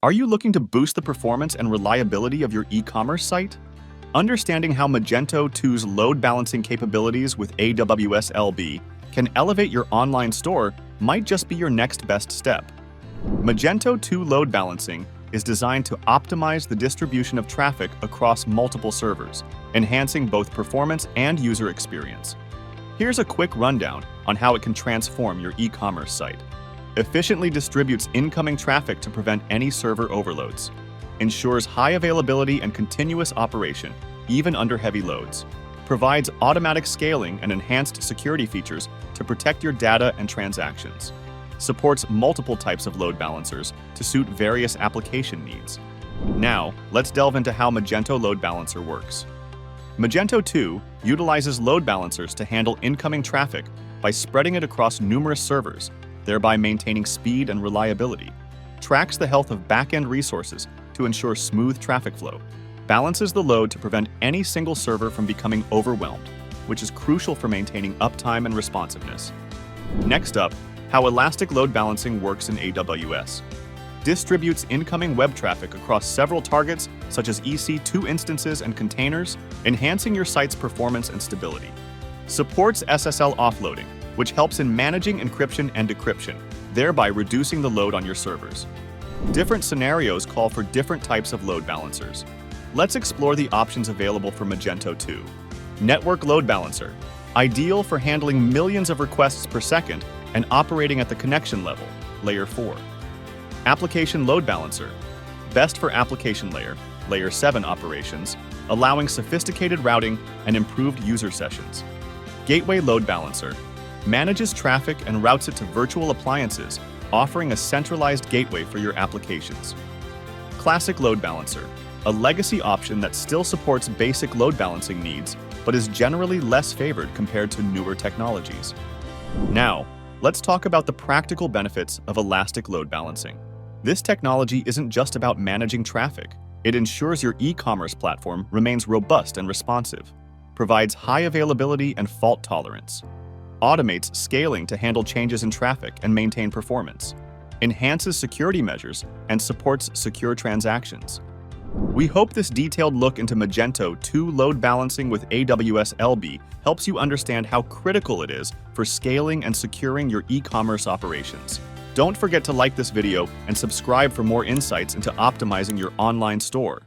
Are you looking to boost the performance and reliability of your e-commerce site? Understanding how Magento 2's load balancing capabilities with AWS ELB can elevate your online store might just be your next best step. Magento 2 load balancing is designed to optimize the distribution of traffic across multiple servers, enhancing both performance and user experience. Here's a quick rundown on how it can transform your e-commerce site. Efficiently distributes incoming traffic to prevent any server overloads. Ensures high availability and continuous operation, even under heavy loads. Provides automatic scaling and enhanced security features to protect your data and transactions. Supports multiple types of load balancers to suit various application needs. Now, let's delve into how Magento Load Balancer works. Magento 2 utilizes load balancers to handle incoming traffic by spreading it across numerous servers, thereby maintaining speed and reliability. Tracks the health of back-end resources to ensure smooth traffic flow. Balances the load to prevent any single server from becoming overwhelmed, which is crucial for maintaining uptime and responsiveness. Next up, how Elastic Load Balancing works in AWS. Distributes incoming web traffic across several targets, such as EC2 instances and containers, enhancing your site's performance and stability. Supports SSL offloading, which helps in managing encryption and decryption, thereby reducing the load on your servers. Different scenarios call for different types of load balancers. Let's explore the options available for Magento 2. Network Load Balancer. Ideal for handling millions of requests per second and operating at the connection level, Layer 4. Application Load Balancer. Best for application layer, Layer 7 operations, allowing sophisticated routing and improved user sessions. Gateway Load Balancer. Manages traffic and routes it to virtual appliances, offering a centralized gateway for your applications. Classic Load Balancer. A legacy option that still supports basic load balancing needs, but is generally less favored compared to newer technologies. Now, let's talk about the practical benefits of Elastic Load Balancing. This technology isn't just about managing traffic. It ensures your e-commerce platform remains robust and responsive, provides high availability and fault tolerance, automates scaling to handle changes in traffic and maintain performance, enhances security measures, and supports secure transactions. We hope this detailed look into Magento 2 load balancing with AWS ELB helps you understand how critical it is for scaling and securing your e-commerce operations. Don't forget to like this video and subscribe for more insights into optimizing your online store.